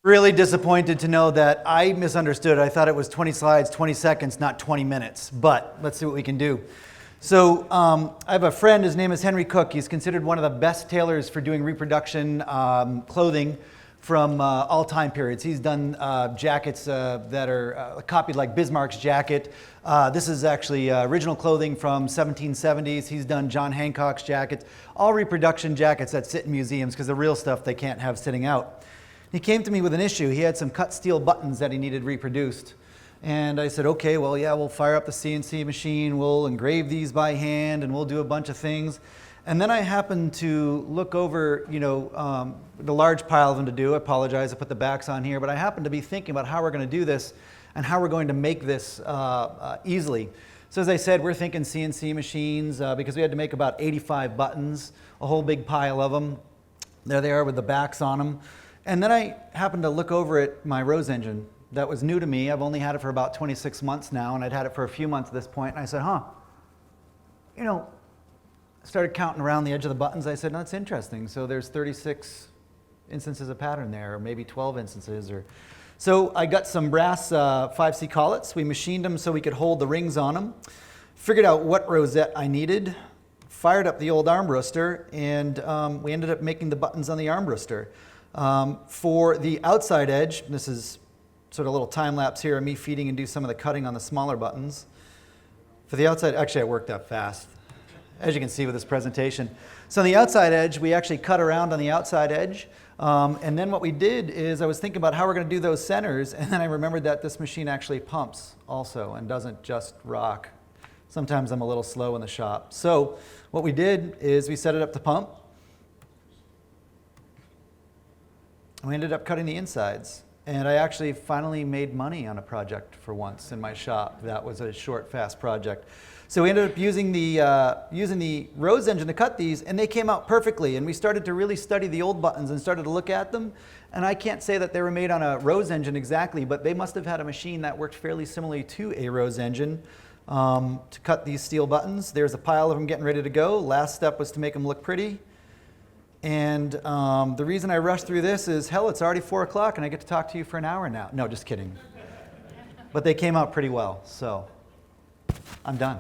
Really disappointed to know that I misunderstood. I thought it was 20 slides, 20 seconds, not 20 minutes. But let's see what we can do. So I have a friend, his name is Henry Cook. He's considered one of the best tailors for doing reproduction clothing from all time periods. He's done jackets that are copied like Bismarck's jacket. This is actually original clothing from 1770s. He's done John Hancock's jackets, all reproduction jackets that sit in museums because the real stuff they can't have sitting out. He came to me with an issue. He had some cut steel buttons that he needed reproduced. And I said, okay, well, yeah, we'll fire up the CNC machine, we'll engrave these by hand, and we'll do a bunch of things. And then I happened to look over, the large pile of them to do. I apologize, I put the backs on here, but I happened to be thinking about how we're going to do this and how we're going to make this easily. So as I said, we're thinking CNC machines because we had to make about 85 buttons, a whole big pile of them. There they are with the backs on them. And then I happened to look over at my Rose engine. That was new to me. I've only had it for about 26 months now, and I'd had it for a few months at this point. And I said, I started counting around the edge of the buttons. I said, no, that's interesting. So there's 36 instances of pattern there, or maybe 12 instances. So I got some brass 5C collets. We machined them so we could hold the rings on them. Figured out what rosette I needed. Fired up the old arm rooster, and we ended up making the buttons on the arm rooster. For the outside edge, this is sort of a little time lapse here of me feeding and do some of the cutting on the smaller buttons. For the outside, actually I worked that fast, as you can see with this presentation. So on the outside edge, we actually cut around on the outside edge. And then what we did is I was thinking about how we're going to do those centers, and then I remembered that this machine actually pumps also and doesn't just rock. Sometimes I'm a little slow in the shop. So what we did is we set it up to pump. We ended up cutting the insides, and I actually finally made money on a project for once in my shop. That was a short, fast project. So we ended up using the Rose engine to cut these, and they came out perfectly. And we started to really study the old buttons and started to look at them. And I can't say that they were made on a Rose engine exactly, but they must have had a machine that worked fairly similarly to a Rose engine to cut these steel buttons. There's a pile of them getting ready to go. Last step was to make them look pretty. And the reason I rushed through this is, hell, it's already 4 o'clock and I get to talk to you for an hour now. No, just kidding. But they came out pretty well, so I'm done.